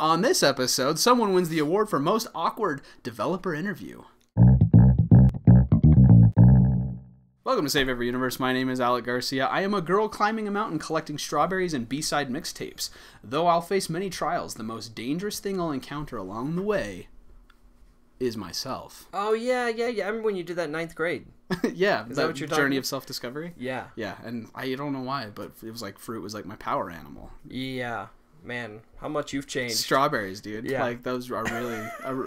On this episode, someone wins the award for most awkward developer interview. Welcome to Save Every Universe. My name is Alec Garcia. I am a girl climbing a mountain collecting strawberries and B-side mixtapes. Though I'll face many trials, the most dangerous thing I'll encounter along the way is myself. Oh, yeah. I remember when you did that 9th grade. Yeah, Is that what you're talking journey about? of self-discovery. Yeah. Yeah, and I don't know why, but it was like fruit was like my power animal. Yeah. Man, how much you've changed. Strawberries, dude. Yeah. Like, those are really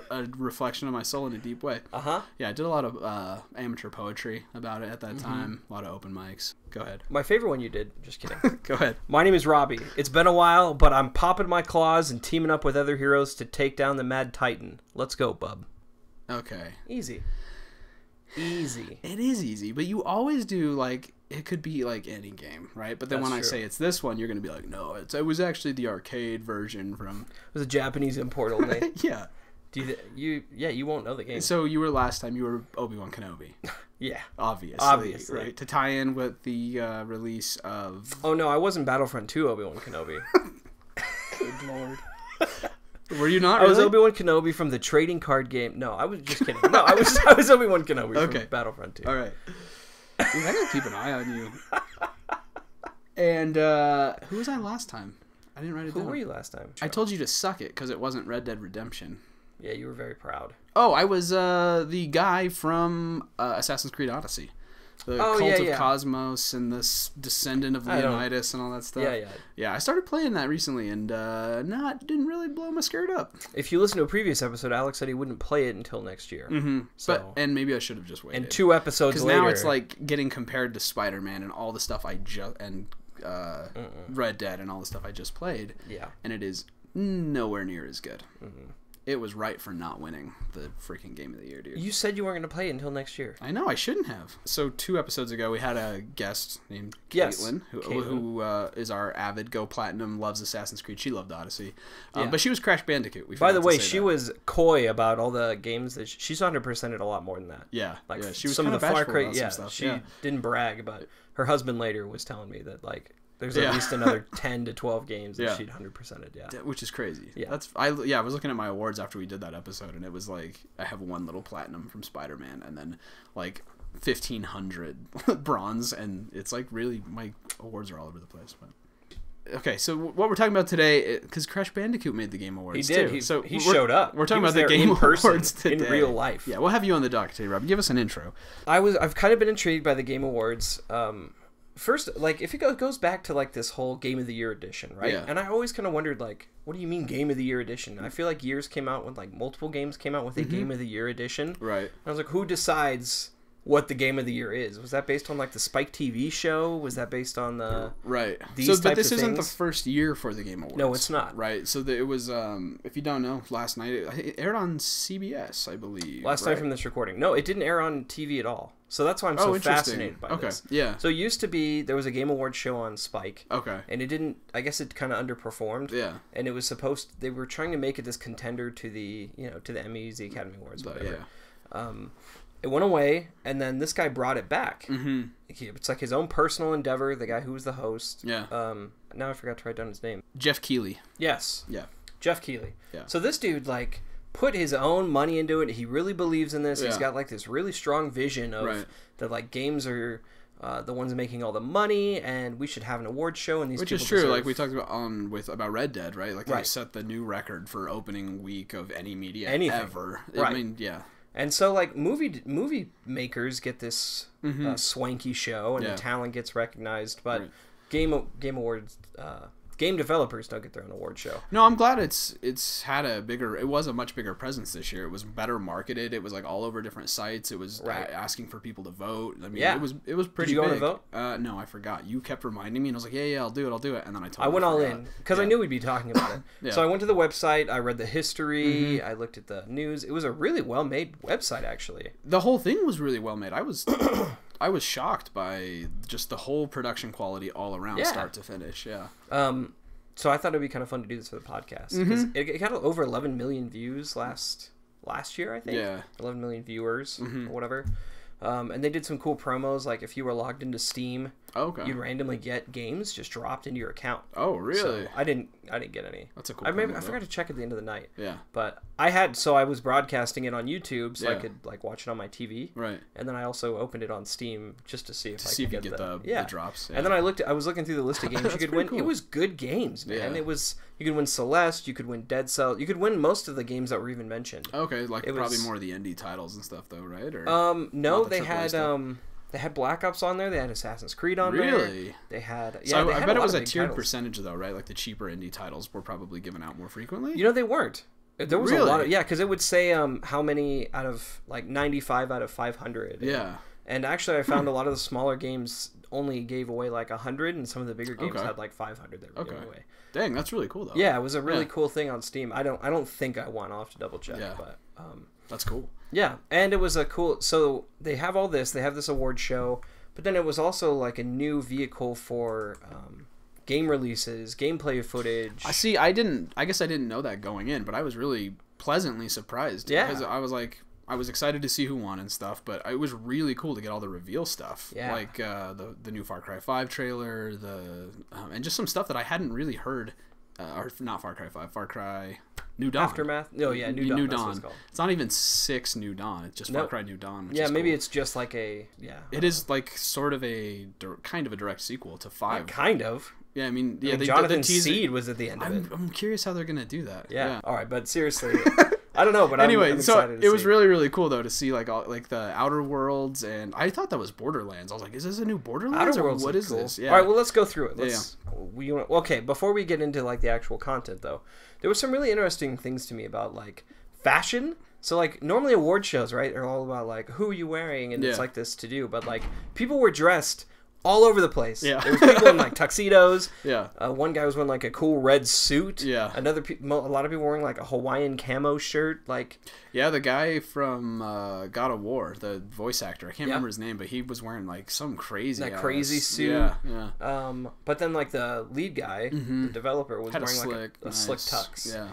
a reflection of my soul in a deep way. Uh-huh. Yeah, I did a lot of amateur poetry about it at that time. A lot of open mics. Go ahead. My favorite one you did. Just kidding. Go ahead. My name is Robbie. It's been a while, but I'm popping my claws and teaming up with other heroes to take down the Mad Titan. Let's go, bub. Okay. Easy. Easy. It is easy, but you always do, like, it could be, like, any game, right? But then That's when I true. say it's this one, you're going to be like, no, it was actually the arcade version from... It was a Japanese import only. Yeah. You won't know the game. So you were last time, you were Obi-Wan Kenobi. Yeah. Obviously. Right? To tie in with the release of... Oh, no, I wasn't Battlefront 2 Obi-Wan Kenobi. Good Lord. Were you not I was really? Obi-Wan Kenobi from the trading card game. No, I was just kidding. No, I was Obi-Wan Kenobi from Battlefront 2. All right. Dude, I gotta keep an eye on you. And who was I last time? I didn't write it down. Who were you last time? I told you to suck it because it wasn't Red Dead Redemption. Yeah, you were very proud. Oh, I was the guy from Assassin's Creed Odyssey. The Cult of Cosmos and this Descendant of Leonidas and all that stuff. Yeah. Yeah, I started playing that recently and didn't really blow my skirt up. If you listen to a previous episode, Alex said he wouldn't play it until next year. Mm-hmm. So, and maybe I should have just waited. and 2 episodes later. Because now it's like getting compared to Spider-Man and all the stuff Red Dead and all the stuff I just played. Yeah. And it is nowhere near as good. Mm-hmm. It was right for not winning the freaking Game of the Year, dude. You said you weren't going to play it until next year. I know, I shouldn't have. So 2 episodes ago, we had a guest named Caitlin, who is our avid Go Platinum, loves Assassin's Creed. She loved Odyssey. But she was Crash Bandicoot. By the way, she was coy about all the games that she's 100%ed a lot more than that. Yeah. Like she was some of the Far Cry. Yeah, stuff. she didn't brag, but her husband later was telling me that, like, there's at least another 10 to 12 games that she'd 100%ed, which is crazy. Yeah. I was looking at my awards after we did that episode, and it was like, I have 1 little platinum from Spider-Man, and then, like, 1,500 bronze, and it's like, really, my awards are all over the place, but... Okay, so what we're talking about today, because Crash Bandicoot made the Game Awards, He did. too. He showed up. We're talking He was about the there Game in person, Awards today. in real life. Yeah, we'll have you on the dock today, Rob. Give us an intro. I've kind of been intrigued by the Game Awards. First, like, if it goes back to, like, this whole Game of the Year edition, right? Yeah. And I always kind of wondered, like, what do you mean Game of the Year edition? I feel like years came out when, like, multiple games came out with a Game of the Year edition. Right. And I was like, who decides what the Game of the Year is? Was that based on, like, the Spike TV show? Was that based on the... Right. These but types this of isn't the things? first year for the Game Awards. No, it's not. Right. So it was, if you don't know, last night, it aired on CBS, I believe. Last night from this recording. No, it didn't air on TV at all. So that's why I'm so fascinated by this. Yeah. So it used to be, there was a Game Awards show on Spike. Okay. And it didn't, I guess it kind of underperformed. Yeah. And it was they were trying to make it this contender to the, to the Emmys, the Academy Awards, whatever. Yeah. It went away, and then this guy brought it back. Mm-hmm. It's like his own personal endeavor, the guy who was the host. Yeah. Now I forgot to write down his name. Jeff Keighley. Yes. Yeah. Jeff Keighley. Yeah. So this dude, like, put his own money into it. He really believes in this. Yeah. He's got, like, this really strong vision of that, like, games are the ones making all the money, and we should have an award show, and these Which people is true, deserve... like we talked about about Red Dead, right? Like they set the new record for opening week of any media ever. Right. I mean, yeah. And so, like, movie makers get this swanky show, and the talent gets recognized, but Game Awards, game developers don't get their own award show. No, I'm glad it's had it was a much bigger presence this year. It was better marketed. It was like all over different sites. It was asking for people to vote. I mean, it was pretty Did you go big. on a vote? No, I forgot. You kept reminding me, and I was like, yeah, I'll do it. And then I went all in because I knew we'd be talking about it. So I went to the website. I read the history. I looked at the news. It was a really well-made website, actually. The whole thing was really well made. I was shocked by just the whole production quality all around, start to finish. Yeah. So I thought it'd be kind of fun to do this for the podcast because it got over 11 million views last year, I think. Yeah. 11 million viewers or whatever. And they did some cool promos, like if you were logged into Steam, Oh, okay. You'd randomly get games just dropped into your account. Oh, really? So I didn't get any. That's a cool. I forgot to check at the end of the night. Yeah. But I was broadcasting it on YouTube, so I could like watch it on my TV. Right. And then I also opened it on Steam just to see if I could get the drops. Yeah. And then I was looking through the list of games you could win. Cool. It was good games, man. Yeah. You could win Celeste, you could win Dead Cells, you could win most of the games that were even mentioned. Okay, like probably more of the indie titles and stuff though, right? Or no, they had Black Ops on there. They had Assassin's Creed on there. Really? They had I bet it was a tiered titles. percentage though, right? Like the cheaper indie titles were probably given out more frequently. You know, they weren't. There was a lot of because it would say how many out of like 95 out of 500. Yeah. And actually, I found a lot of the smaller games only gave away like 100, and some of the bigger games had like 500 that were giving away. Dang, that's really cool though. Yeah, it was a really cool thing on Steam. I don't think I won. I'll have to double check. Yeah. But that's cool. Yeah, and it was a cool. So they have all this. They have this award show, but then it was also like a new vehicle for game releases, gameplay footage. I see. I guess I didn't know that going in, but I was really pleasantly surprised. Yeah. Because I was excited to see who won and stuff, but it was really cool to get all the reveal stuff. Yeah. Like the new Far Cry 5 trailer, and just some stuff that I hadn't really heard. Or not Far Cry 5, Far Cry New Dawn. Aftermath? No, yeah, New Dawn. It's not even 6 New Dawn. It's just Far Cry New Dawn. Which is maybe cool. It's just like a It is like sort of a kind of a direct sequel to 5. Kind of. Yeah, I mean, Jonathan Seed was at the end of it. I'm curious how they're gonna do that. Yeah. All right, but seriously, I don't know. But anyway, I'm excited to it was really, really cool though to see like the Outer Worlds, and I thought that was Borderlands. I was like, is this a new Borderlands? Outer Worlds. What is cool. this? Yeah. All right, well, let's go through it. Okay, before we get into like the actual content though, there was some really interesting things to me about like fashion. So like normally award shows, right, are all about like who are you wearing, and it's like this to do, but like people were dressed all over the place. Yeah. There was people in like tuxedos. Yeah. One guy was wearing like a cool red suit. Yeah. A lot of people wearing like a Hawaiian camo shirt. Like. Yeah, the guy from God of War, the voice actor, I can't remember his name, but he was wearing like some crazy suit. Yeah. But then like the lead guy, the developer, was wearing a slick tux. Yeah.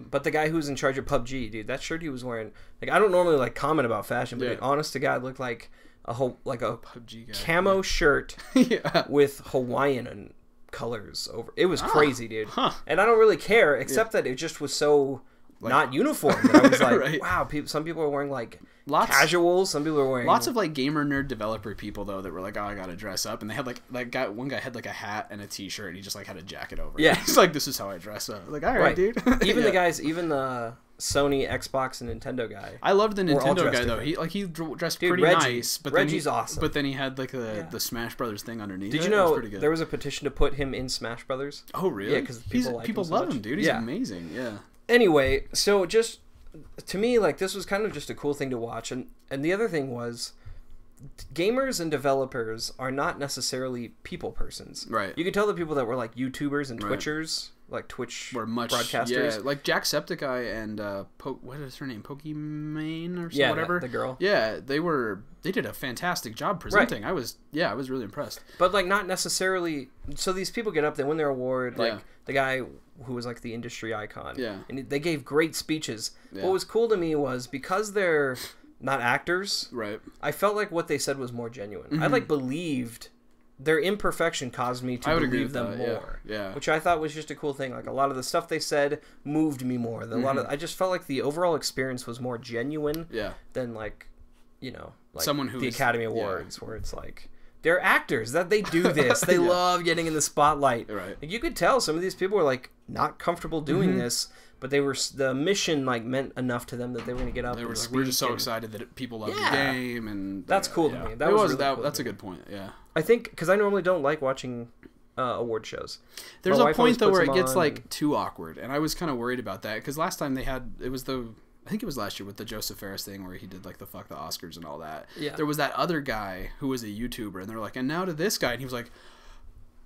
But the guy who's in charge of PUBG, dude, that shirt he was wearing, like I don't normally like comment about fashion, but honest to God, looked like a PUBG guy, camo shirt with Hawaiian colors over. It was crazy, dude. And I don't really care, except that it just was so not uniform. That I was like, wow, some people are wearing like casuals. Some people are wearing lots of like gamer nerd developer people though that were like, oh, I gotta dress up, and they had like one guy had like a hat and a t-shirt, and he just like had a jacket over. Yeah, he's like, this is how I dress up. Like, all right, dude. Even the Sony, Xbox, and Nintendo guy. I loved the Nintendo guy though. He dressed pretty nice, but Reggie's awesome. But then he had like the Smash Brothers thing underneath. Did you know there was a petition to put him in Smash Brothers? Oh really? Yeah, because people love him, dude. He's amazing. Yeah. Anyway, so just to me, like this was kind of just a cool thing to watch, and the other thing was, gamers and developers are not necessarily people persons. Right. You could tell the people that were like YouTubers and Twitchers. Like Twitch broadcasters. Yeah, like Jacksepticeye and what is her name? Pokimane or whatever. The girl. Yeah, they did a fantastic job presenting. Right. I was really impressed. But like not necessarily. So these people get up, they win their award. Like the guy who was like the industry icon. Yeah. And they gave great speeches. Yeah. What was cool to me was because they're not actors. Right. I felt like what they said was more genuine. Mm-hmm. I like believed. Their imperfection caused me to believe them more, which I thought was just a cool thing. Like a lot of the stuff they said moved me more. I just felt like the overall experience was more genuine than like someone who the Academy Awards, where it's like they're actors that they do this. They love getting in the spotlight. Right. Like, you could tell some of these people were like not comfortable doing this. But the mission like meant enough to them that they were going to get up. We're just so excited that people love the game, and that's cool to me. That was really cool. That's a good point. Yeah, I think because I normally don't like watching award shows. There's a point though where it gets like too awkward, and I was kind of worried about that because last time I think it was last year with the Joseph Ferris thing where he did like the fuck the Oscars and all that. Yeah. There was that other guy who was a YouTuber, and they're like, and now to this guy, and he was like,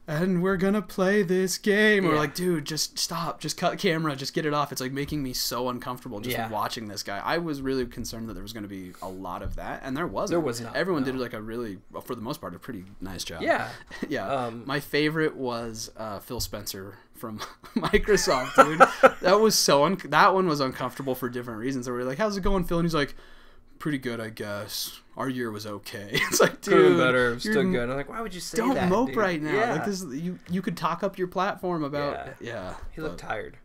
and we're gonna play this game. Yeah. We're like, dude, just stop, just cut camera, just get it off. It's like making me so uncomfortable just watching this guy. I was really concerned that there was gonna be a lot of that, and there wasn't. There was not. Everyone did like a really, for the most part, a pretty nice job. Yeah, yeah. My favorite was Phil Spencer from Microsoft, dude. That was that one was uncomfortable for different reasons. They were like, how's it going, Phil? And he's like, pretty good, I guess. Our year was okay. It's like, dude, Could have been better. Still good. I'm like, why would you say don't that? mope dude? right now. Yeah. Like this, you could talk up your platform about. Yeah. He looked tired.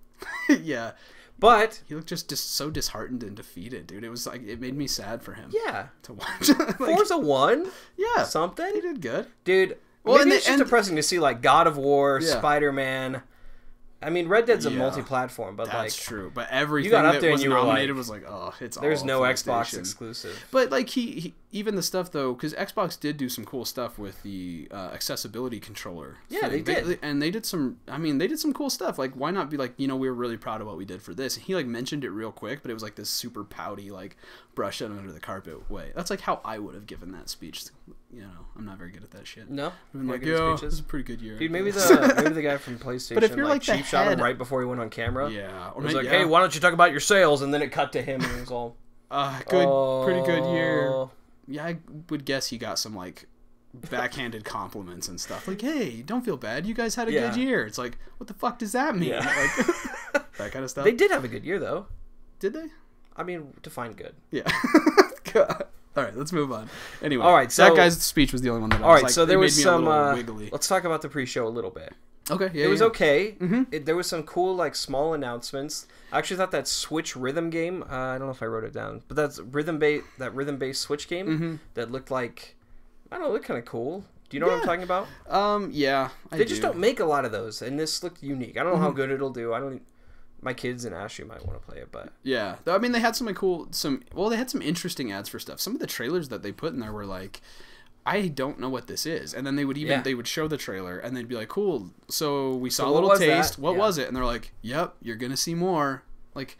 Yeah. But he looked just so disheartened and defeated, dude. It was like it made me sad for him. yeah, to watch. Like, Forza 1. Yeah, Something. he did good, Dude. Well, Maybe it's just depressing to see like God of War, Yeah. Spider-Man. I mean, Red Dead's a Yeah. multi-platform, but that's like true. But everything got up that there and was you were nominated like, was like, oh, it's there's all no Xbox PlayStation. exclusive. But like he even the stuff though, because Xbox did do some cool stuff with the accessibility controller. Yeah, they did. And they did some. I mean, they did some cool stuff. Like, why not be like, we were really proud of what we did for this. And he like mentioned it real quick, but it was like this super pouty, like brush it under the carpet way. That's like how I would have given that speech. I'm not very good at that shit. No, I'm like, good yo, speeches. this is a pretty good year. Dude, maybe the guy from PlayStation, But if you're like the cheap shot him head- right before he went on camera. Yeah, It was like, hey, why don't you talk about your sales? And then it cut to him, and it was all, pretty good year. "Oh." Yeah, I would guess he got some like backhanded compliments and stuff. Like, hey, don't feel bad. You guys had a Yeah. good year. It's like, what the fuck does that mean? Yeah. Like, that kind of stuff. They did have a good year, though. Did they? I mean, define good. Yeah. God. All right, let's move on. Anyway, All right, so- that guy's speech was the only one that I All was right, like, so there it was made me a some. little wiggly. Let's talk about the pre-show a little bit. Okay, yeah, It was yeah. okay. Mhm. There was some cool, like, small announcements. I actually thought that Switch rhythm game. I don't know if I wrote it down, but that's rhythm-based Switch game Mhm. that looked like, I don't know, looked kind of cool. Do you know what I'm Yeah. talking about? Yeah, I They just do. don't make a lot of those, and this looked unique. I don't know how good it'll do. My kids and Ashley might want to play it, but Yeah, I mean, they had some cool, they had some interesting ads for stuff. Some of the trailers that they put in there were like, I don't know what this is, and then they would show the trailer, and they'd be like, cool. So we saw a what little was taste. that? What Yeah. was it? And they're like, yep, you're gonna see more. Like,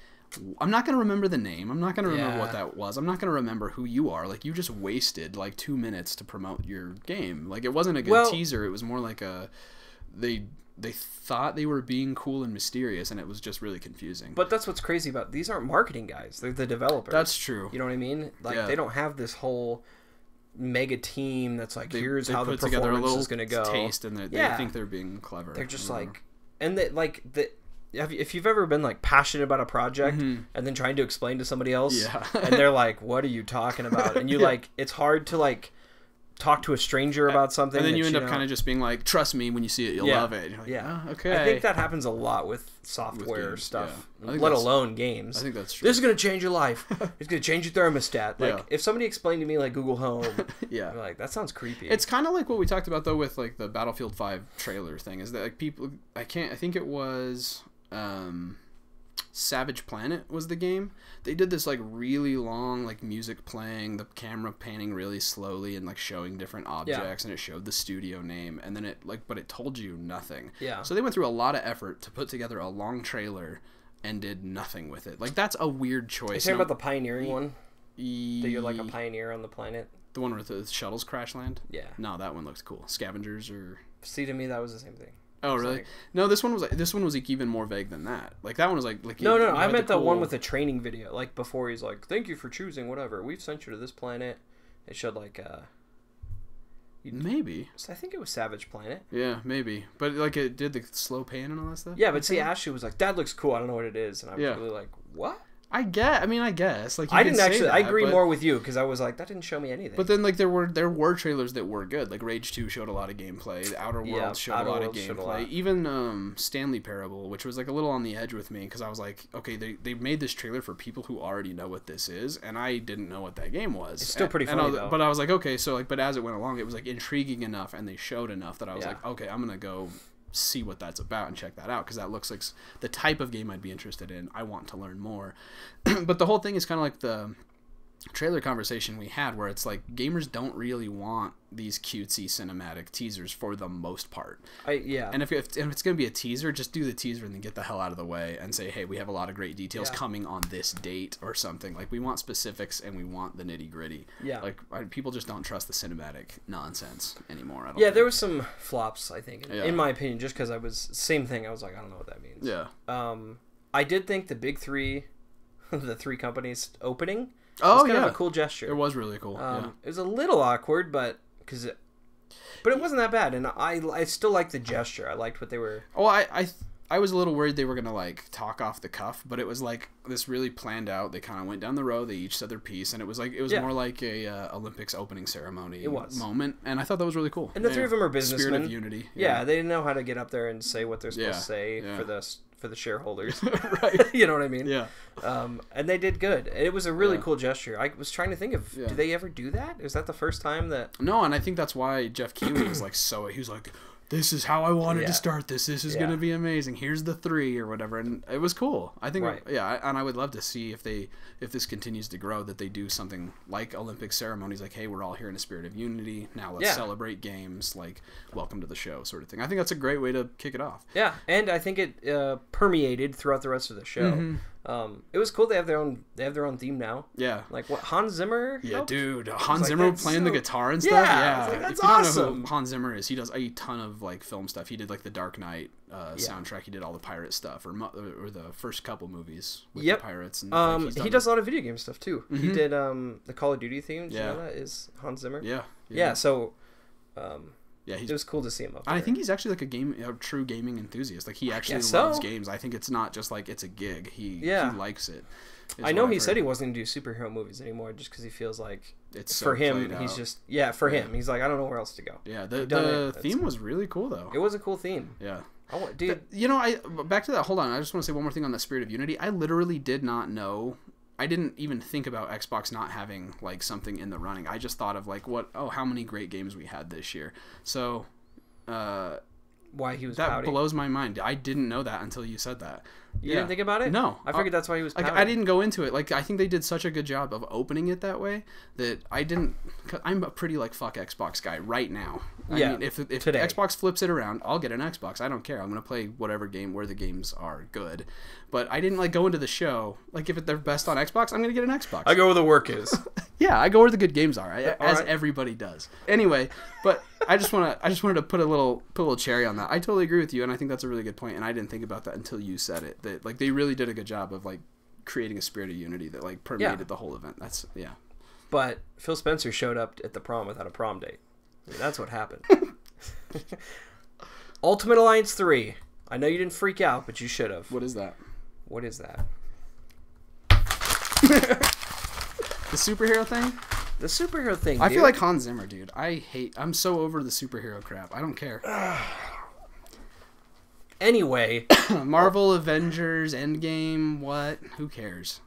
I'm not gonna remember the name. I'm not gonna remember what Yeah. that was. I'm not gonna remember who you are. Like, you just wasted like 2 minutes to promote your game. Like, it wasn't a good teaser. It was more like they thought they were being cool and mysterious, and it was just really confusing. But that's what's crazy about these aren't marketing guys. They're the developers. That's true. You know what I mean? Like Yeah. they don't have this whole mega team that's like, here's They how the put together a performance little is going to go. taste, and they Yeah. think they're being clever. They're just I don't know. like, and they like the. If you've ever been like passionate about a project and then trying to explain to somebody else, Yeah. and they're like, "What are you talking about?" And you Yeah. like, it's hard to like talk to a stranger about something, and then you that, end up know- kind of just being like, trust me, when you see it, you'll Yeah. love it. And you're like, Yeah. "Oh, okay. I think that happens a lot with software games, stuff, yeah. I think let that's- alone games. I think that's true. This is gonna change your life. It's gonna change your thermostat. Like Yeah. if somebody explained to me like Google Home, Yeah. I'm like that sounds creepy. It's kind of like what we talked about though with like the Battlefield 5 trailer thing. Is that like people? I think it was Savage Planet was the game. They did this like really long like music playing, the camera panning really slowly and like showing different objects, and it showed the studio name, and then but it told you nothing. Yeah. So they went through a lot of effort to put together a long trailer and did nothing with it. Like, that's a weird You choice. talking about the pioneering one? That the you're like a pioneer on the planet? the one where the shuttles crash land? Yeah. No, that one looked cool. Scavengers or See, to me that was the same thing. Oh, It's really? like- No, this one was like even more vague than that. Like that one was like No, you I had meant the one cool- with the training video. Like before he's like, "Thank you for choosing whatever. We've sent you to this planet." It showed like maybe. I think it was Savage Planet. Yeah, maybe. But like it did the slow pan and all that stuff. Yeah, but see, Ashley was like, "That looks cool. I don't know what it is," and I was Yeah. really like, "What?" I guess. Like you I can didn't say actually. that, I agree but- more with you because I was like, "That didn't show me anything." But then like there were trailers that were good. Like Rage 2 showed a lot of gameplay. The Outer Worlds showed Outer a lot of Worlds showed a gameplay. lot. Even Stanley Parable, which was like a little on the edge with me because I was like, okay, they made this trailer for people who already know what this is, and I didn't know what that game was. It's still pretty And funny, though. But I was like, okay, so like, but as it went along, it was like intriguing enough, and they showed enough that I was Yeah. like, okay, I'm gonna go see what that's about and check that out because that looks like the type of game I'd be interested in. I want to learn more. But the whole thing is kind of like the trailer conversation we had where it's like gamers don't really want these cutesy cinematic teasers for the most part. Yeah. And if it's going to be a teaser, just do the teaser and then get the hell out of the way and say, hey, we have a lot of great details coming on this date or something. Like, we want specifics and we want the nitty gritty. Yeah. Like, people just don't trust the cinematic nonsense anymore. I don't Yeah, think. there was some flops, I think, Yeah. in my opinion, just because I was same thing. I was like, I don't know what that means. Yeah. I did think the big three, the three companies opening, Oh, was kind yeah. of a cool gesture. It was really cool. It was a little awkward, but but it wasn't that bad, and I still liked the gesture. I liked what they were. Oh, I I was a little worried they were gonna like talk off the cuff, but it was like this really planned out. They kind of went down the road. They each said their piece, and it was more like a Olympics opening ceremony moment. And I thought that was really cool. And the three of them are businessmen. Spirit of unity. Yeah, they know how to get up there and say what they're supposed to say for the shareholders. Right. You know what I mean? Yeah. And they did good. It was a really cool gesture. I was trying to think of, do they ever do that? Is that the first time that? No, and I think that's why Jeff Keighley was like he was like, this is how I wanted to start this. This is going to be amazing. Here's the 3 or whatever. And it was cool. I think, and I would love to see if this continues to grow, that they do something like Olympic ceremonies, like, hey, we're all here in a spirit of unity. Now let's celebrate games, like, welcome to the show sort of thing. I think that's a great way to kick it off. Yeah, and I think it permeated throughout the rest of the show. Mm-hmm. It was cool. They have their own theme now. Yeah. Like what, Hans Zimmer? Yeah, helped? dude. Hans Zimmer playing the guitar and stuff. Yeah. Yeah. That's if you don't awesome. know who Hans Zimmer is, he does a ton of like film stuff. He did like the Dark Knight soundtrack. He did all the pirate stuff, or the first couple movies with the pirates. And, he does a lot of video game stuff too. Mm-hmm. He did the Call of Duty theme. Did you know that is Hans Zimmer? Yeah. So. Yeah, it was cool to see him up there. I think he's actually like a true gaming enthusiast. Like he actually loves games. I think it's not just like it's a gig. He likes it. I know he said he wasn't going to do superhero movies anymore just because he feels like it's for him. He's just for him. He's like, I don't know where else to go. Yeah, the theme was really cool though. It was a cool theme. Yeah. Dude, back to that. Hold on, I just want to say one more thing on the Spirit of Unity. I literally did not know. I didn't even think about Xbox not having like something in the running. I just thought of like how many great games we had this year. So. Why he was that pouty. Blows my mind. I didn't know that until you said that. You didn't think about it? No, I figured that's why he was pouty. Like, I didn't go into it. Like I think they did such a good job of opening it that way that I didn't. I'm a pretty like fuck Xbox guy right now. I mean, if today. Xbox flips it around, I'll get an Xbox. I don't care. I'm gonna play whatever game where the games are good. But I didn't like go into the show like if they're best on Xbox, I'm gonna get an Xbox. I go where the work is. Yeah, I go where the good games are, as everybody does. Anyway, but I just wanted to put a little cherry on that. I totally agree with you, and I think that's a really good point. And I didn't think about that until you said it. That like they really did a good job of like creating a spirit of unity that like permeated the whole event. That's But Phil Spencer showed up at the prom without a prom date. I mean, that's what happened. Ultimate Alliance 3. I know you didn't freak out, but you should have. What is that? What is that? The superhero thing? The superhero thing, I feel like Hans Zimmer, dude. I'm so over the superhero crap. I don't care. Anyway. Marvel, Avengers, Endgame, what? Who cares?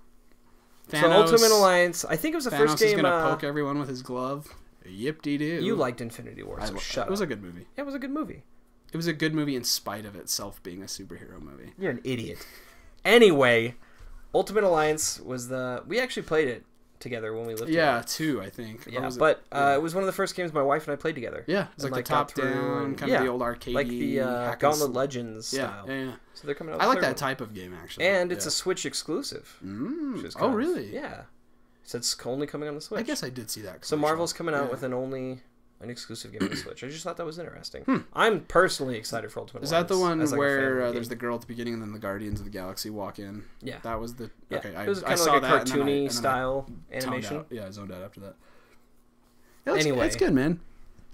Thanos, so Ultimate Alliance, I think it was the first game... Thanos is going to poke everyone with his glove. Yip-de-doo. You liked Infinity War, so shut up. It was a good movie. Yeah, it was a good movie. It was a good movie in spite of itself being a superhero movie. You're an idiot. Anyway, Ultimate Alliance was we actually played it together when we lived together. Yeah, 2, I think. Yeah, but it was one of the first games my wife and I played together. Yeah, it was like the top-down, kind of the old arcade, like the Gauntlet Legends style. Yeah. So they're coming out. I like that type of game, actually. And it's a Switch exclusive. Oh, really? Yeah. So it's only coming on the Switch. I guess I did see that. So Marvel's coming out with an exclusive game on the Switch. I just thought that was interesting. I'm personally excited for Ultimate Alliance. Is that the one where there's the girl at the beginning and then the Guardians of the Galaxy walk in? Yeah. That was the... Yeah. Okay, it was kind of like a cartoony style animation. Yeah, I zoned out after that. Anyway. It's good, man.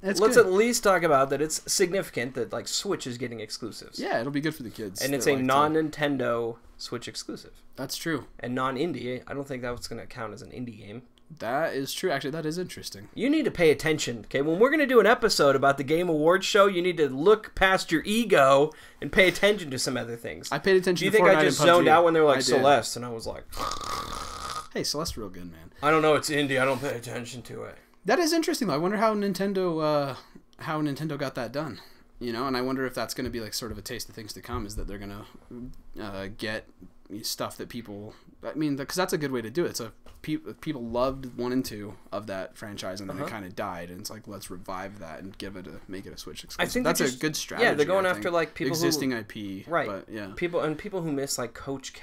Let's at least talk about that it's significant that like Switch is getting exclusives. Yeah, it'll be good for the kids. And it's a non-Nintendo Switch exclusive. That's true. And non-indie. I don't think that's going to count as an indie game. That is true. Actually, that is interesting. You need to pay attention, okay? When we're going to do an episode about the Game Awards show, you need to look past your ego and pay attention to some other things. I paid attention to Fortnite. Do you think I just zoned out when they were like Celeste, and I was like... Hey, Celeste's real good, man. I don't know. It's indie. I don't pay attention to it. That is interesting, though. I wonder how Nintendo got that done. You know, and I wonder if that's going to be like sort of a taste of things to come, is that they're going to get stuff that people... I mean, because that's a good way to do it. So people loved 1 and 2 of that franchise, and then it kind of died, and it's like, let's revive that and make it a Switch exclusive. I think that's a good strategy. Yeah, they're going after like people existing IP, right? But, yeah, people who miss like couch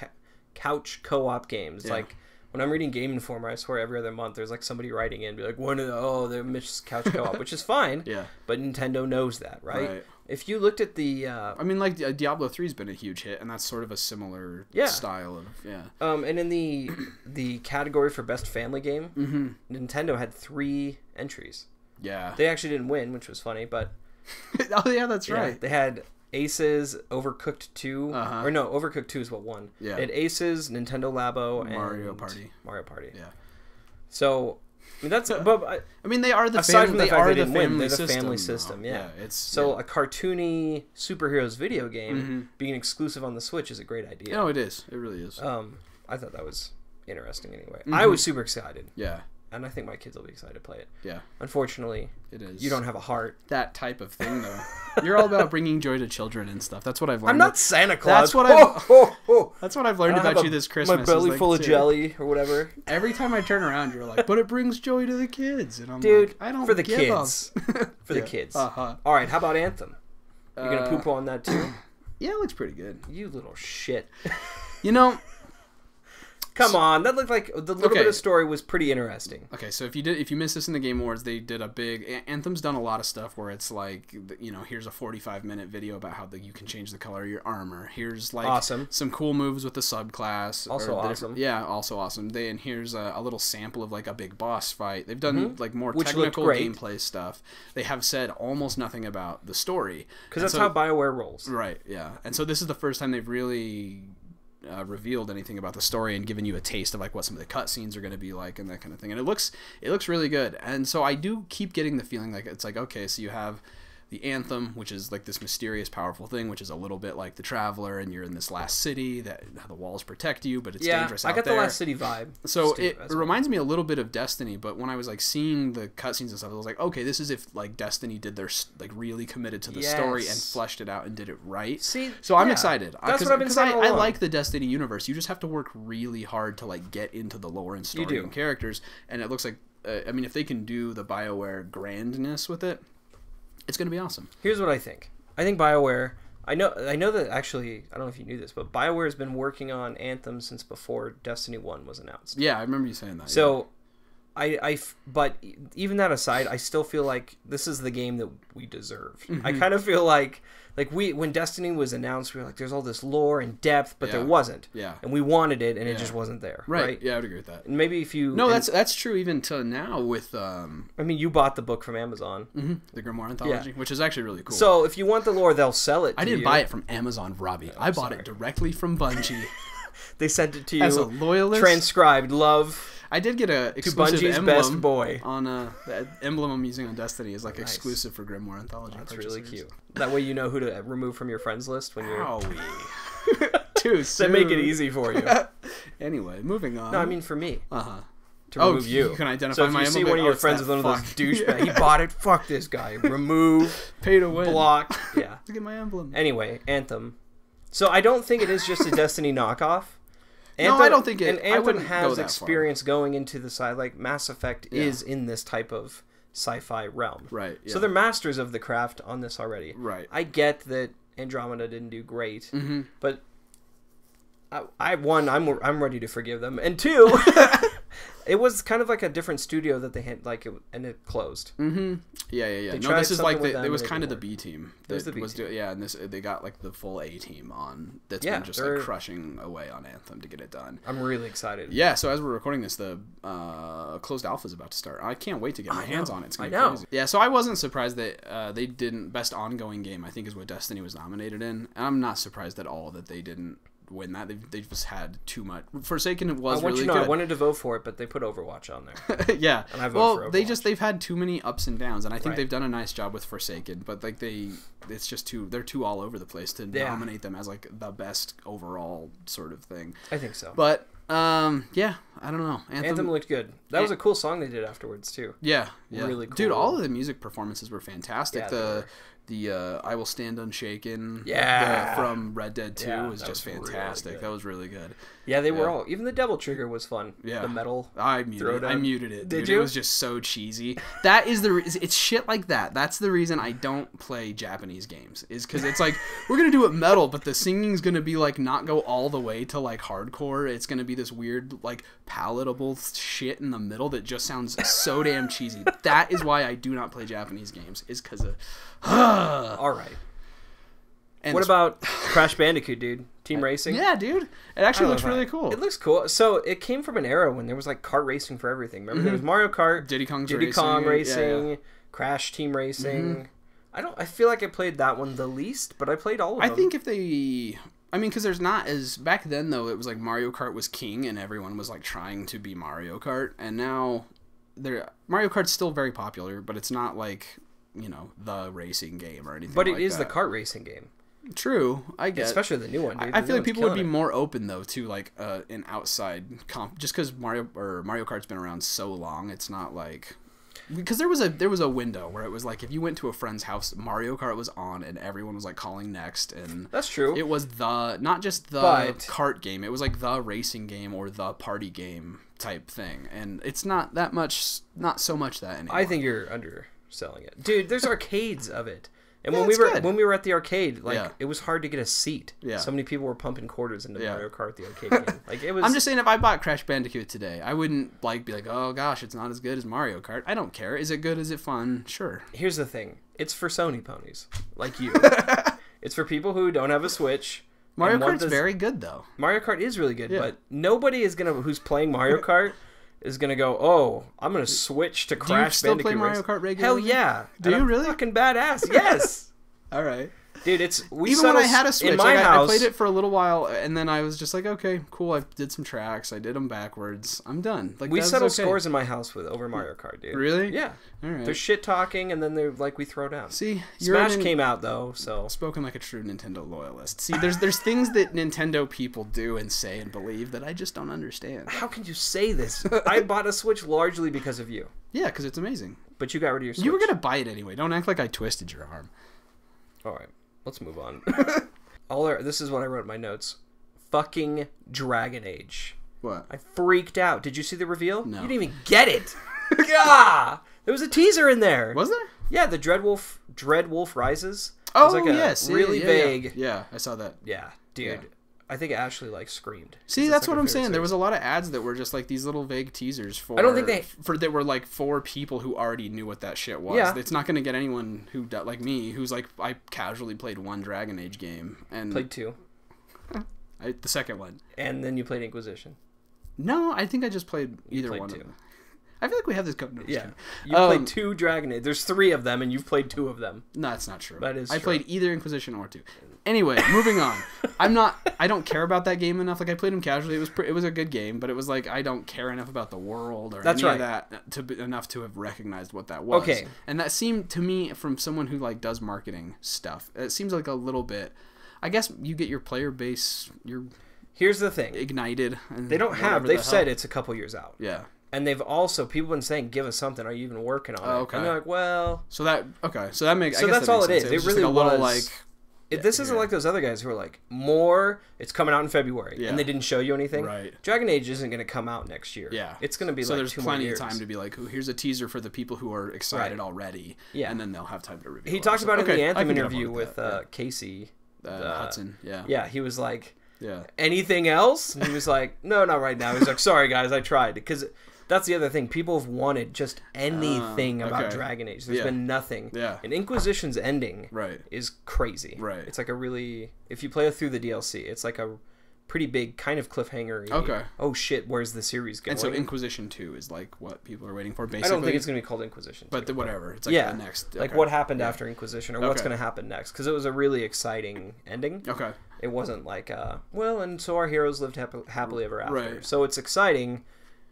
co-op games. Yeah. Like when I'm reading Game Informer, I swear every other month there's like somebody writing in, be like, they missed couch co-op, which is fine. Yeah, but Nintendo knows that, right? If you looked at the... I mean, like, Diablo 3's been a huge hit, and that's sort of a similar style of... Yeah. And in the category for Best Family Game, Nintendo had 3 entries. Yeah. They actually didn't win, which was funny, but... Oh, yeah, that's right. They had Aces, Overcooked 2, Uh-huh. or no, Overcooked 2 is what won. Yeah. It had Aces, Nintendo Labo, and Mario Party. Mario Party. Yeah. So, I mean, that's but I mean, they are the aside fam- from the they fact are they the didn't win, family they're the system. family though. system. Yeah. It's So a cartoony superheroes video game Mm-hmm. being exclusive on the Switch is a great idea. No, it is. It really is. I thought that was interesting. Anyway, Mm-hmm. I was super excited, Yeah. and I think my kids will be excited to play it. Yeah. Unfortunately, It is. you don't have a heart. that type of thing though. You're all about bringing joy to children and stuff. That's what I've learned. I'm not Santa Claus. That's what I've- oh. That's what I've learned I don't about have you this Christmas. My is, belly like, full of dude, jelly or whatever. Every time I turn around, you're like, "But it brings joy to the kids," and I'm Dude, like, "I don't for the give kids. a-" For the Yeah. kids. Uh-huh. All right, how about Anthem? You gonna poop on that too? Yeah, it looks pretty good. You little shit. You know. Come on, that looked like the little Okay. bit of story was pretty interesting. Okay, so if you missed this in the Game Awards, they did a big Anthem's done a lot of stuff where it's like, you know, here's a 45-minute video about how you can change the color of your armor. Here's like Awesome. some cool moves with the subclass. Also or the awesome. Yeah, also awesome. And here's a little sample of like a big boss fight. They've done like more Which looked technical great. gameplay stuff. They have said almost nothing about the story Because And that's so- how BioWare rolls. Right, yeah. And so this is the first time they've really revealed anything about the story and given you a taste of like what some of the cutscenes are going to be like and that kind of thing. And it looks really good. And so I do keep getting the feeling like it's like, okay, so you have the Anthem, which is like this mysterious, powerful thing, which is a little bit like the Traveler, and you're in this last city that the walls protect you, but it's dangerous I out got there. the Last City vibe. So Steve, it as well. reminds me a little bit of Destiny, but when I was like seeing the cutscenes and stuff, I was like, okay, this is if like Destiny did their like really committed to the story and Yes. fleshed it out and did it right. See, So I'm yeah. excited. That's what I've been saying all I along. like the Destiny universe. You just have to work really hard to like get into the lore and story do. and characters. And it looks like, I mean, if they can do the BioWare grandness with it, it's going to be awesome. Here's what I think. I think BioWare. I know that actually. I don't know if you knew this, but BioWare has been working on Anthem since before Destiny 1 was announced. Yeah, I remember you saying that. So, but even that aside, I still feel like this is the game that we deserve. Mm-hmm. I kind of feel like when Destiny was announced, we were like, there's all this lore and depth, but there Yeah. wasn't. Yeah. And we wanted it, and it Yeah. just wasn't there. Right. Right. Yeah, I would agree with that. And maybe if you. No, and- that's true even to now with I mean, you bought the book from Amazon. the Grimoire Anthology, which is actually really cool. So if you want the lore, they'll sell it to I didn't you. buy it from Amazon, Robbie. I bought sorry. it directly from Bungie They sent it to you. as a loyalist. Transcribed love I did get a to exclusive Bungie's emblem best boy. on the emblem I'm using on Destiny is like Nice. exclusive for Grimoire Anthology. That's really purchasers. cute. That way you know who to remove from your friends list when you're. Howie. Too To make it easy for you. Anyway, moving on. No, I mean for me. uh-huh. To Oh, remove you. you can identify so if my you see emblem, one of oh, your it's friends that with one of those fuck. douchebags, he bought it. Fuck this guy. Remove, Pay to win. block. Yeah. Look at my emblem. Anyway, Anthem. So I don't think it is just a Destiny knockoff. No, I don't think it- And I Anthem wouldn't go has that far. experience going into the side. Like Mass Effect Yeah. is in this type of sci-fi realm. Right. Yeah. So they're masters of the craft on this already. right. I get that Andromeda didn't do great, Mm-hmm. but I'm ready to forgive them, and two, it was kind of like a different studio that they had and it closed. Mm-hmm. Yeah. They No, tried this is something like with them it was and it kind of the didn't B team. It was that the B team. yeah, and they got like the full A team on. That's Yeah, been just they're- like crushing away on Anthem to get it done. I'm really excited. Yeah, so as we're recording this, the closed alpha is about to start. I can't wait to get my hands on it. It's gonna be crazy. Yeah, so I wasn't surprised that they didn't. Best ongoing game, I think, is what Destiny was nominated in, and I'm not surprised at all that they didn't win that. They've just had too much. Forsaken I was want really you to know, good. I wanted to vote for it, but they put Overwatch on there. Yeah. And I vote for Overwatch. They've had too many ups and downs, and I think Right. they've done a nice job with Forsaken, but like it's just they're too all over the place to Yeah. nominate them as like the best overall sort of thing. I think so. But yeah, I don't know. Anthem looked good. That was a cool song they did afterwards too. Yeah. Really Dude, cool. all of the music performances were fantastic. Yeah, they were. The I Will Stand Unshaken from Red Dead 2 Yeah, was that just was really fantastic. good. That was really good. Yeah, they were Yeah. all. Even the Devil Trigger was fun. Yeah. The metal. I muted it. Did Dude. you? It was just so cheesy. That is it's shit like that. That's the reason I don't play Japanese games. Is because it's like we're gonna do it metal, but the singing's gonna be like not go all the way to like hardcore. It's gonna be this weird like palatable shit in the middle that just sounds so damn cheesy. That is why I do not play Japanese games. Is because of. All right. And What about Crash Bandicoot, dude? Team Racing? Yeah, dude. It I actually don't looks know if really cool. It looks cool. So it came from an era when there was like kart racing for everything. Remember, there was Mario Kart, Diddy Kong's Diddy Kong Racing, Racing, yeah. Crash Team Racing. I feel like I played that one the least, but I played all of them. I think if they... I mean, because there's not as... Back then, though, it was like Mario Kart was king, and everyone was like trying to be Mario Kart. And now, Mario Kart's still very popular, but it's not like, you know, the racing game or anything. But it like is that. the kart racing game. True, I guess. Especially the new one, dude. I feel like people would be more open though to like an outside comp, just because Mario Kart's been around so long. It's not like because there was a window where it was like if you went to a friend's house, Mario Kart was on and everyone was like calling next, and that's true. It was not just the kart game. It was like the racing game or the party game type thing, and it's not so much that anymore. I think you're underselling it, dude. There's arcades of it. And yeah, when we were at the arcade, like yeah. it was hard to get a seat. Yeah. So many people were pumping quarters into yeah. Mario Kart the arcade game. Like it was. I'm just saying, if I bought Crash Bandicoot today, I wouldn't like be like, oh gosh, it's not as good as Mario Kart. I don't care. Is it good? Is it fun? Sure. Here's the thing: it's for Sony ponies like you. It's for people who don't have a Switch. Mario Kart's very good though. Mario Kart is really good, yeah. but nobody is who's playing Mario Kart. Is gonna go. Oh, I'm gonna switch to Crash Bandicoot. Do you still play Mario Kart regularly? Hell yeah! Do you really? Fucking badass. Yes. All right, dude. Even when I had a Switch, in my house, I played it for a little while, and then I was just like, okay, cool. I did some tracks. I did them backwards. I'm done. Like we settle scores in my house over Mario Kart, dude. Really? Yeah. All right. There's shit talking, and then they're like we throw down. See, Smash came out though, so spoken like a true Nintendo loyalist. See, there's things that Nintendo people do and say and believe that I just don't understand. How can you say this? I bought a Switch largely because of you. Yeah, because it's amazing. But you got rid of your Switch. You were gonna buy it anyway. Don't act like I twisted your arm. All right. Let's move on. This is what I wrote in my notes. Fucking Dragon Age. What? I freaked out. Did you see the reveal? No. You didn't even get it. Gah! There was a teaser in there. Was there? Yeah, the Dreadwolf Rises. Oh, it was like yes. Really vague. Yeah, I saw that. Yeah, dude. Yeah. I think Ashley screamed. See, that's what I'm saying. There was a lot of ads that were just like these little vague teasers for. I don't think that were like for people who already knew what that shit was. Yeah. It's not going to get anyone who like me, who's like I casually played one Dragon Age game and played 2. The second one. And then you played Inquisition. No, I think I just played either one 2. of them. I feel like we have this going. Yeah, you played 2 Dragon Age. There's 3 of them, and you've played 2 of them. No, that's not true. That is I true. played either Inquisition or 2. Anyway, moving on. I don't care about that game enough. Like I played them casually. It was a good game, but it was like I don't care enough about the world or any of that enough to have recognized what that was. Okay. And that seemed to me from someone who like does marketing stuff. It seems like a little bit. I guess you get your player base. Here's the thing. Ignited. And they don't have. They've said it's a couple years out. Yeah. And they've also people been saying, "Give us something. Are you even working on it?" Okay. And they're like, "Well." So that makes. So that's all it is. It really like a little like. This isn't like those other guys who are like, more, it's coming out in February, and they didn't show you anything. Right. Dragon Age isn't going to come out next year. Yeah. It's going to be so like there's 2 plenty more of years. time to be like, oh, here's a teaser for the people who are excited already. Yeah. And then they'll have time to review He talked about it in the Anthem interview with Casey. Hudson, yeah. Yeah, he was like, yeah. Anything else? And he was like, no, not right now. He was like, sorry, guys, I tried. Because that's the other thing. People have wanted just anything about Dragon Age. There's been nothing. Yeah. And Inquisition's ending right. is crazy. Right. It's like a really... If you play through the DLC, it's like a pretty big kind of cliffhanger. Okay. Oh, shit, where's the series going? And so Inquisition 2 is like what people are waiting for, basically? I don't think it's going to be called Inquisition 2. But whatever. It's like the next... Like what happened after Inquisition or what's going to happen next. Because it was a really exciting ending. Okay. It wasn't like, well, and so our heroes lived happily ever after. Right. So it's exciting.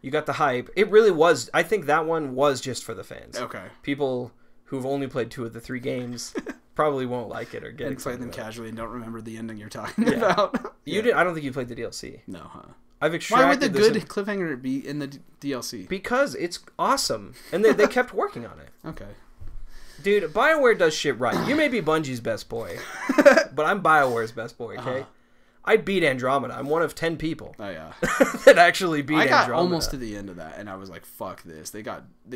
You got the hype. It really was. I think that one was just for the fans. Okay. People who've only played 2 of the 3 games probably won't like it or get excited. Played them casually and don't remember the ending you're talking about. You did. I don't think you played the DLC. No, huh? I've extracted. Why would the good cliffhanger be in the DLC? Because it's awesome, and they kept working on it. Okay. Dude, BioWare does shit right. You may be Bungie's best boy, but I'm BioWare's best boy. Okay. I beat Andromeda. I'm one of 10 people. Oh yeah. that actually beat Andromeda. I got almost to the end of that, and I was like, "Fuck this!" They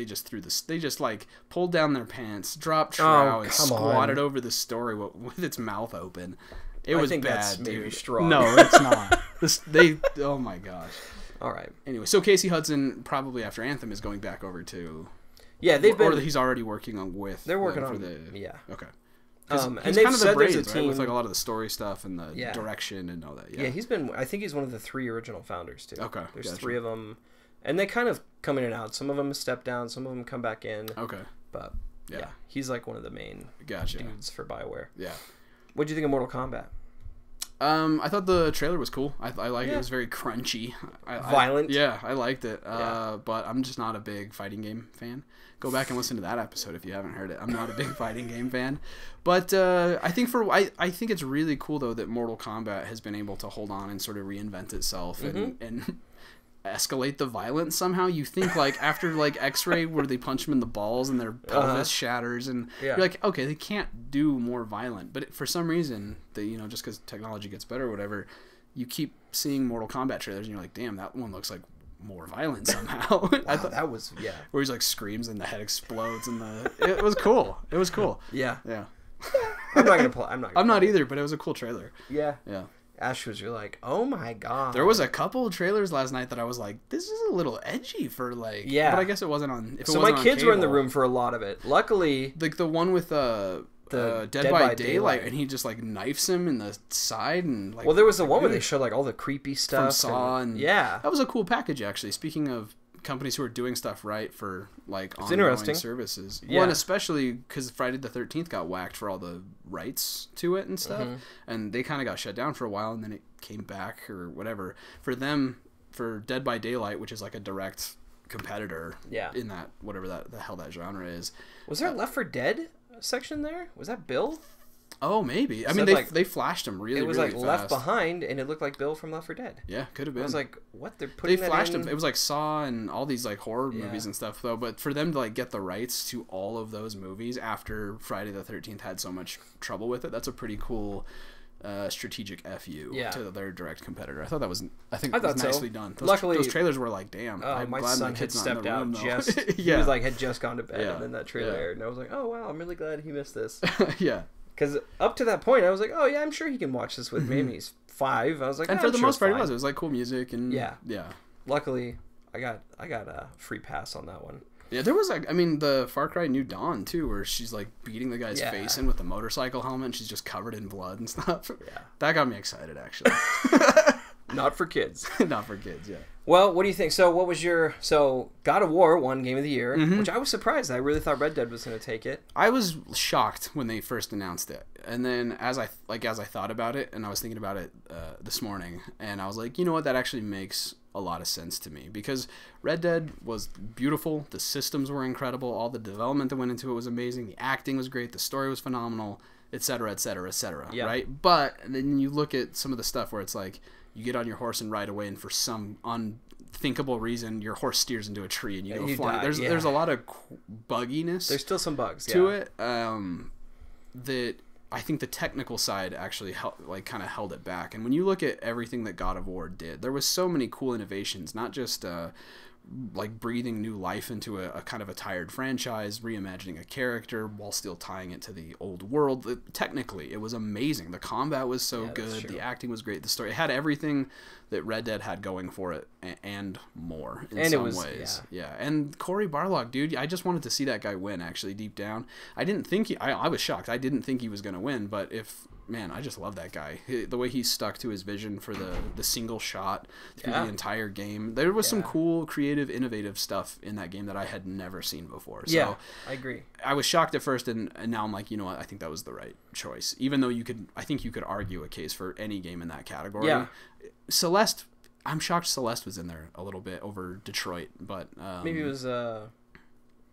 just like pulled down their pants, dropped trow, and squatted over the story with its mouth open. It was bad, that's dude. maybe strong. No, it's not. Oh my gosh. All right. Anyway, so Casey Hudson probably after Anthem is going back over to. Yeah, or he's already working on with. They're working for on the. Yeah. Okay. And he's they've kind of said the brains, there's a team with like a lot of the story stuff and the direction and all that. Yeah, he's been. I think he's one of the 3 original founders too. Okay, there's 3 of them, and they kind of come in and out. Some of them step down, some of them come back in. Okay, but Yeah. He's like one of the main Gotcha. dudes for BioWare. Yeah. What do you think of Mortal Kombat? I thought the trailer was cool. I liked it. Yeah. It was very crunchy. Violent. Yeah, I liked it. Yeah. But I'm just not a big fighting game fan. Go back and listen to that episode if you haven't heard it. I'm not a big fighting game fan. But I think I think it's really cool though that Mortal Kombat has been able to hold on and sort of reinvent itself and escalate the violence somehow. You think like after like X-Ray where they punch them in the balls and their pelvis shatters and you're like, okay, they can't do more violent, but for some reason they, you know, just because technology gets better or whatever, you keep seeing Mortal Kombat trailers and you're like, damn, that one looks like more violent somehow. Wow, I thought that was where he's like screams and the head explodes and it was cool. It was cool. yeah. I'm not gonna play. I'm not either, but it was a cool trailer. Yeah. Yeah. Ash was, you're like, oh my god. There was a couple of trailers last night that I was like, this is a little edgy for like. Yeah. But I guess it wasn't on. So my kids were in the room for a lot of it. Luckily, like the one with the Dead by Daylight, and he just like knifes him in the side and like. Well, there was the one where they showed like all the creepy stuff from Saw and yeah, that was a cool package actually. Speaking of companies who are doing stuff right for like ongoing interesting. services, Yeah. well, and especially because Friday the 13th got whacked for all the rights to it and stuff, and they kind of got shut down for a while, and then it came back or whatever. For them, for Dead by Daylight, which is like a direct competitor, in that whatever the hell that genre is. Was there a Left 4 Dead section there? Was that Bill? Oh, maybe. I So mean, like, they flashed him really. It was really like fast. Left Behind, and it looked like Bill from Left 4 Dead. Yeah, could have been. I was like, what? They're putting they flashed that in? him. It was like Saw and all these like horror movies and stuff though. But for them to like get the rights to all of those movies after Friday the 13th had so much trouble with it, that's a pretty cool strategic FU to their direct competitor. I thought that was. I think it was nicely done. Luckily, those trailers were like, damn. I'm my glad son my had kid's not in stepped the out room, though. just. He was like had just gone to bed, and then that trailer aired, and I was like, oh wow, I'm really glad he missed this. Yeah. Because up to that point, I was like, oh yeah, I'm sure he can watch this with me. And he's 5. I was like, and for the most part, it was like cool music and yeah. Luckily, I got a free pass on that one. Yeah, there was like, I mean, the Far Cry New Dawn too, where she's like beating the guy's face in with the motorcycle helmet, and she's just covered in blood and stuff. Yeah, that got me excited actually. Not for kids. Not for kids. Yeah. Well, what do you think? So, what was your God of War won Game of the Year, which I was surprised. I really thought Red Dead was going to take it. I was shocked when they first announced it, and then as I thought about it, and I was thinking about it this morning, and I was like, you know what, that actually makes a lot of sense to me because Red Dead was beautiful, the systems were incredible, all the development that went into it was amazing, the acting was great, the story was phenomenal, etc., etc., etc. Right? But then you look at some of the stuff where it's like you get on your horse and ride away, and for some unthinkable reason, your horse steers into a tree and you go flying. There's a lot of bugginess. There's still some bugs to it. That I think the technical side actually kind of held it back. And when you look at everything that God of War did, there was so many cool innovations, not just like breathing new life into a kind of a tired franchise, reimagining a character while still tying it to the old world. Technically, it was amazing. The combat was so good. The acting was great. The story, it had everything that Red Dead had going for it and more in some ways. Yeah. And Cory Barlog, dude, I just wanted to see that guy win, actually, deep down. I didn't think I was shocked. I didn't think he was going to win, but man, I just love that guy. The way he stuck to his vision for the single shot through the entire game. There was some cool, creative, innovative stuff in that game that I had never seen before. So I agree. I was shocked at first, and now I'm like, you know what? I think that was the right choice. Even though I think you could argue a case for any game in that category. Yeah. Celeste, I'm shocked Celeste was in there a little bit over Detroit, but maybe it was. I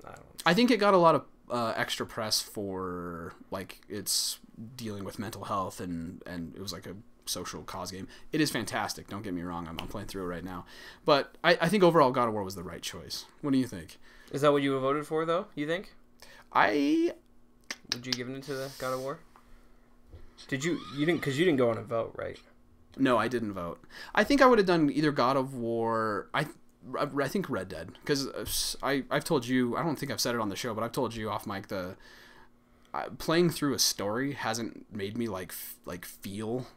don't know. I think it got a lot of extra press for like its dealing with mental health and it was like a social cause game. It is fantastic, don't get me wrong. I'm playing through it right now, but I think overall God of War was the right choice. What do you think? Is that what you voted for though, you think? Would you give it to the God of War? You didn't go on a vote, right? No, I didn't vote. I think I would have done either God of War. I think Red Dead, because I've told you, I don't think I've said it on the show, but I've told you off mic, playing through a story hasn't made me like feel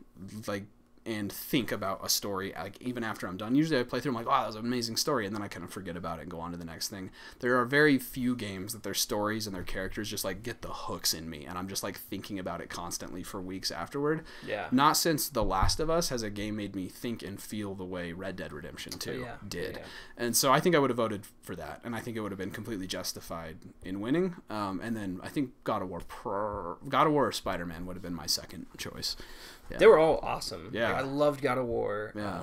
like and think about a story, like even after I'm done. Usually I play through, I'm like, wow, that was an amazing story, and then I kind of forget about it and go on to the next thing. There are very few games that their stories and their characters just like get the hooks in me, and I'm just like thinking about it constantly for weeks afterward. Yeah. Not since The Last of Us has a game made me think and feel the way Red Dead Redemption 2 did. Yeah. And so I think I would have voted for that, and I think it would have been completely justified in winning. And then I think God of War or Spider-Man would have been my second choice. Yeah. They were all awesome. Yeah. Like, I loved God of War. Yeah.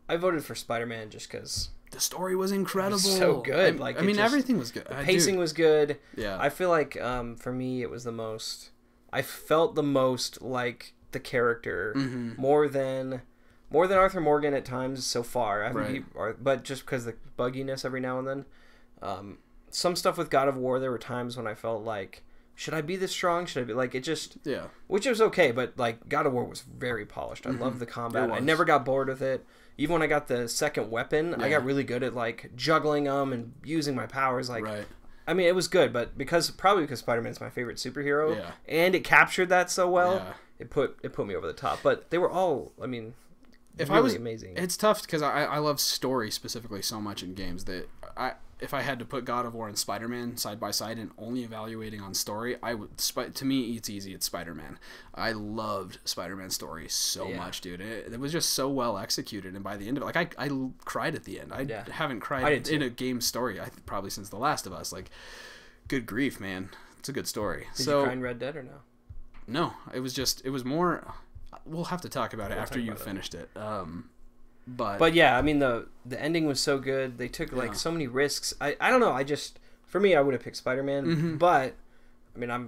I voted for Spider-Man just because the story was incredible. it was so good. I mean, everything was good. The pacing was good. Yeah. I feel like for me it was the most. I felt the most like the character more than Arthur Morgan at times so far. But just because the bugginess every now and then. Some stuff with God of War, there were times when I felt like, should I be this strong? Should I be like it? Just which was okay, but like God of War was very polished. I loved the combat. I never got bored with it. Even when I got the second weapon, I got really good at like juggling them and using my powers. Like, I mean, it was good, but probably because Spider-Man's my favorite superhero, and it captured that so well, it put me over the top. But they were all, I mean, really amazing. It's tough because I love story specifically so much in games that if I had to put God of War and Spider-Man side by side and only evaluating on story, I would. To me, it's easy. It's Spider-Man. I loved Spider-Man's story so much, dude. It was just so well executed, and by the end of it, like I cried at the end. I haven't cried in a game story probably since The Last of Us. Like, good grief, man, it's a good story. Did you cry in Red Dead or no? No, it was more. We'll have to talk about it after you finished it. But yeah, I mean the ending was so good. They took like so many risks. I don't know. For me, I would have picked Spider-Man, but I mean, I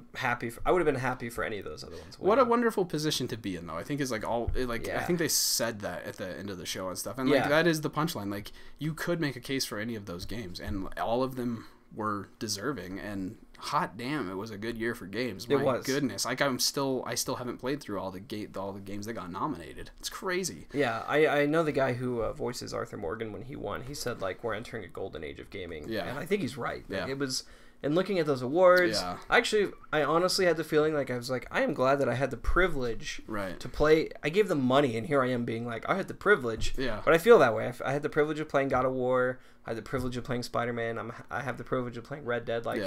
would have been happy for any of those other ones. What a wonderful position to be in, though. I think is like I think they said that at the end of the show and stuff, and like that is the punchline. Like you could make a case for any of those games, and all of them were deserving. And hot damn, it was a good year for games. My goodness, like I still haven't played through all the games that got nominated. It's crazy. Yeah, I know the guy who voices Arthur Morgan when he won. He said like we're entering a golden age of gaming. Yeah, and I think he's right. Like, it was. And looking at those awards, I honestly had the feeling like I was like, I am glad that I had the privilege to play. I gave them money, and here I am being like, I had the privilege. Yeah. But I feel that way. I had the privilege of playing God of War. I had the privilege of playing Spider-Man. I have the privilege of playing Red Dead. Like,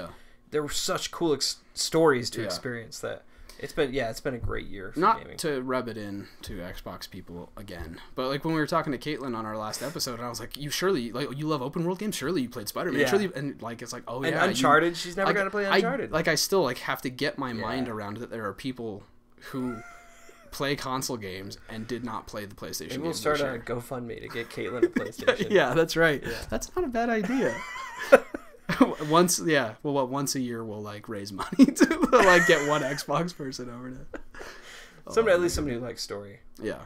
there were such cool stories to experience that. It's been a great year for gaming. Not to rub it in to Xbox people again, but like when we were talking to Caitlin on our last episode, and I was like, you love open world games, surely you played Spider-Man, surely, and like it's like, oh yeah, and Uncharted, she's never got to play Uncharted. I still like have to get my mind around that there are people who play console games and did not play the PlayStation. Maybe we'll start a GoFundMe to get Caitlin a PlayStation. Yeah, that's right. Yeah. That's not a bad idea. Once a year we'll like raise money to like get one Xbox person over to at least somebody who likes story. Yeah.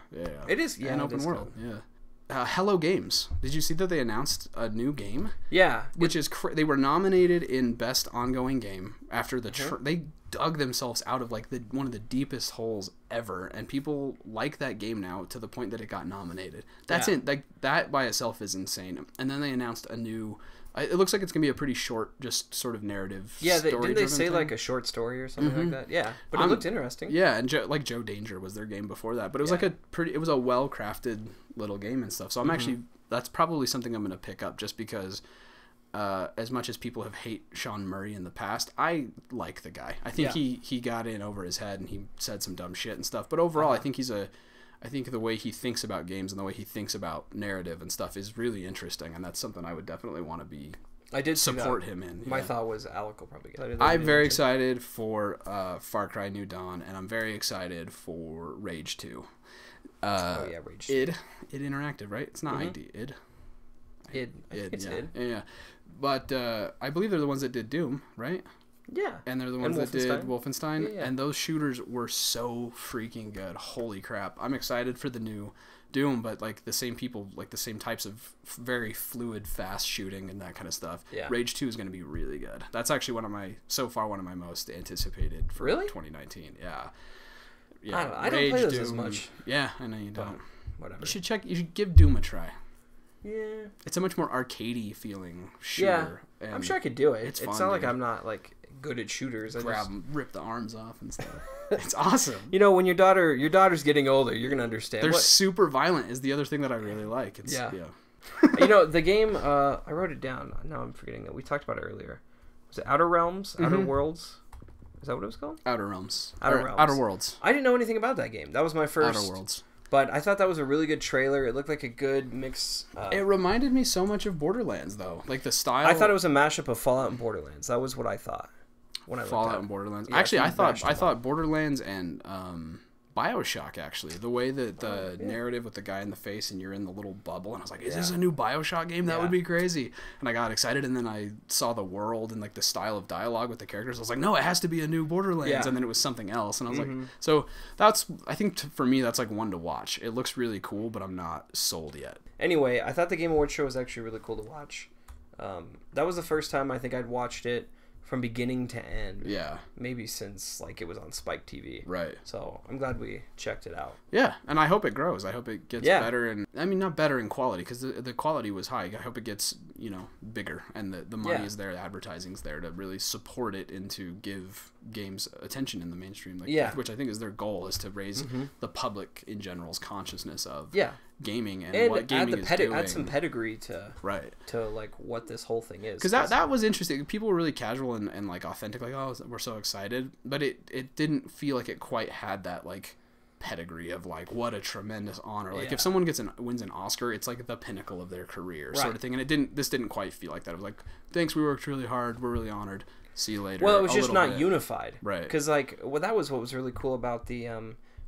It is an open world. Cool. Yeah. Hello Games. Did you see that they announced a new game? Yeah, which is they were nominated in Best Ongoing Game after they dug themselves out of like one of the deepest holes ever, and people like that game now to the point that it got nominated. That's like that by itself is insane. And then they announced a new. It looks like it's gonna be a pretty short, just sort of narrative. Yeah, didn't they say like a short story or something like that? Yeah, but it looked interesting. Yeah, and Joe Danger was their game before that, but it was it was a well crafted little game and stuff. So I'm actually that's probably something I'm gonna pick up just because. As much as people have hate Sean Murray in the past, I like the guy. I think he got in over his head and he said some dumb shit and stuff. But overall, I think I think the way he thinks about games and the way he thinks about narrative and stuff is really interesting, and that's something I would definitely want to be. I did support him in. My thought was Alec will probably get it. I'm very excited for Far Cry New Dawn, and I'm very excited for Rage 2. Rage 2. id Interactive, right? It's not ID. id. It's id. Yeah. But I believe they're the ones that did Doom, right? Yeah. And they're the ones that did Wolfenstein. Yeah. And those shooters were so freaking good. Holy crap. I'm excited for the new Doom, but like the same people, like the same types of very fluid, fast shooting and that kind of stuff. Yeah. Rage 2 is going to be really good. That's actually one of my most anticipated for 2019. Yeah. I don't play those as much. Yeah, I know you don't. Whatever. You should give Doom a try. Yeah. It's a much more arcadey feeling shooter. Yeah. I'm sure I could do it. It's fun, not like dude. I'm not like good at shooters. Grab them, rip the arms off and stuff. It's awesome. You know, when your daughter's getting older, you're gonna understand. They're super violent is the other thing that I really like. It's, yeah. You know, the game, I wrote it down. Now I'm forgetting it. We talked about it earlier. Was it Outer Realms? Outer Worlds? Is that what it was called? Outer Realms. Realms. Outer Worlds. I didn't know anything about that game. That was my first. Outer Worlds. But I thought that was a really good trailer. It looked like a good mix. It reminded me so much of Borderlands, though. Like the style. I thought it was a mashup of Fallout and Borderlands. That was what I thought when I Fallout and Borderlands. Yeah, actually, I thought Borderlands and BioShock. Actually, the way that the narrative with the guy in the face and you're in the little bubble, and I was like, "Is this a new BioShock game? That would be crazy!" And I got excited, and then I saw the world and like the style of dialogue with the characters. I was like, "No, it has to be a new Borderlands." Yeah. And then it was something else, and I was like, "So that's I think for me that's like one to watch. It looks really cool, but I'm not sold yet." Anyway, I thought the Game Awards show was actually really cool to watch. That was the first time I think I'd watched it from beginning to end. Yeah. Maybe since like it was on Spike TV. Right. So I'm glad we checked it out. Yeah, and I hope it grows. I hope it gets better, and I mean not better in quality because the quality was high. I hope it gets bigger, and the money is there, the advertising's there to really support it and to give games attention in the mainstream. Like, which I think is their goal, is to raise the public in general's consciousness of gaming and what gaming is doing. Add some pedigree to to like what this whole thing is. Because that was interesting. People were really casual and like authentic, like, oh, we're so excited, but it didn't feel like it quite had that like pedigree of like what a tremendous honor. Like if someone wins an Oscar, it's like the pinnacle of their career sort of thing. And this didn't quite feel like that. It was like, thanks, we worked really hard, we're really honored. See you later. Well, it was just not unified, right? Because like, that was what was really cool about the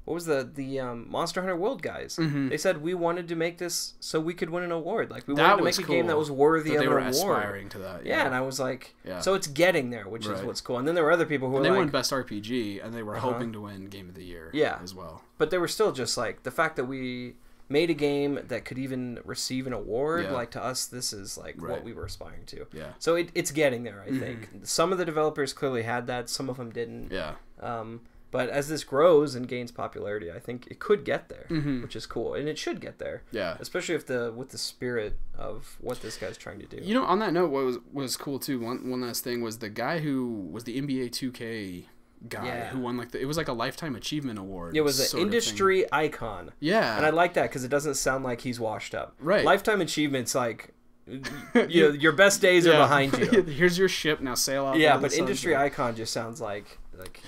what was the Monster Hunter World guys? They said we wanted to make this so we could win an award. Like we wanted to make a game that was worthy of an award. They were aspiring to that. Yeah, and I was like, so it's getting there, which is what's cool. And then there were other people who were they like, won Best RPG, and they were hoping to win Game of the Year. As well. But they were still just like the fact that we made a game that could even receive an award. Like to us, this is like what we were aspiring to. Yeah. So it's getting there. I think some of the developers clearly had that. Some of them didn't. Yeah. But as this grows and gains popularity, I think it could get there, which is cool, and it should get there. Yeah. Especially with the spirit of what this guy's trying to do. You know, on that note, what was cool too. One last thing was the guy who was the NBA 2K guy who won it was like a lifetime achievement award. It was an industry icon. Yeah. And I like that because it doesn't sound like he's washed up. Right. Lifetime achievements like. Your best days are behind you. Here's your ship, now sail out. Yeah, but industry icon just sounds like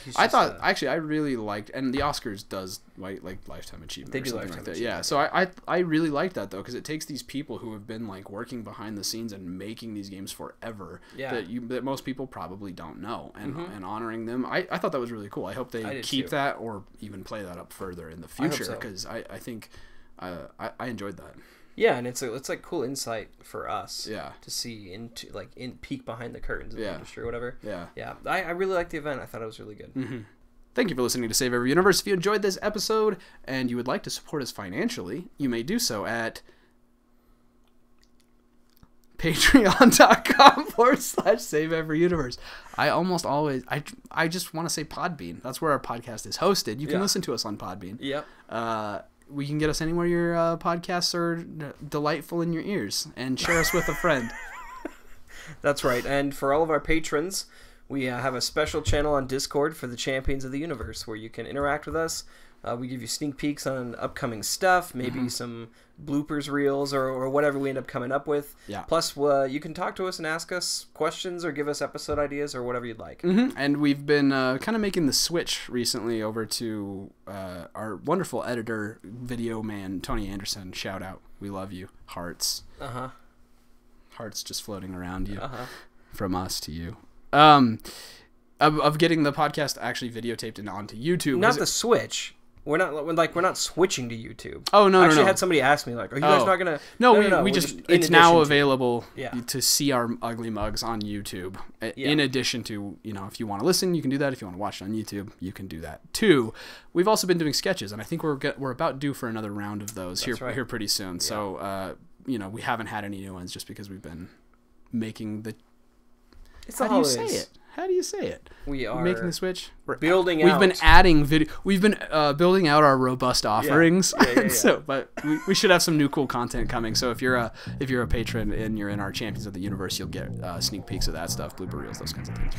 he's just I really liked, and the Oscars does like lifetime achievement. They do something lifetime like that. achievement. Yeah, so I really like that though, because it takes these people who have been like working behind the scenes and making these games forever that most people probably don't know, and honoring them. I thought that was really cool. I hope they keep that or even play that up further in the future, because I think I enjoyed that. Yeah, and it's like cool insight for us. Yeah. To see into peek behind the curtains of the industry or whatever. Yeah. Yeah. I really liked the event. I thought it was really good. Thank you for listening to Save Every Universe. If you enjoyed this episode and you would like to support us financially, you may do so at patreon.com/Save Every Universe. I almost always I just want to say Podbean. That's where our podcast is hosted. You can listen to us on Podbean. Yep. We can get us anywhere your podcasts are delightful in your ears, and share us with a friend. That's right. And for all of our patrons, we have a special channel on Discord for the Champions of the Universe where you can interact with us. We give you sneak peeks on upcoming stuff, maybe some bloopers reels or whatever we end up coming up with. Yeah. Plus, you can talk to us and ask us questions or give us episode ideas or whatever you'd like. And we've been kind of making the switch recently over to our wonderful editor, video man, Tony Anderson. Shout out. We love you. Hearts. Hearts just floating around you from us to you. Of getting the podcast actually videotaped and onto YouTube. Not the switch. We're not switching to YouTube. Oh no! I actually had somebody ask me like, "Are you guys not gonna?" No, we just it's now available to see our ugly mugs on YouTube. In addition to, if you want to listen, you can do that. If you want to watch it on YouTube, you can do that too. We've also been doing sketches, and I think we're about due for another round of those here pretty soon. Yeah. So we haven't had any new ones just because we've been making the. It's the holidays. Do you say it? How do you say it? We are making the switch. building We've out. been adding video. We've been building out our robust offerings. Yeah. So, but we should have some new cool content coming. So if you're a patron and you're in our Champions of the Universe, you'll get sneak peeks of that stuff, blooper reels, those kinds of things.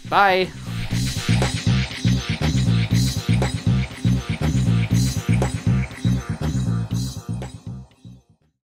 Bye.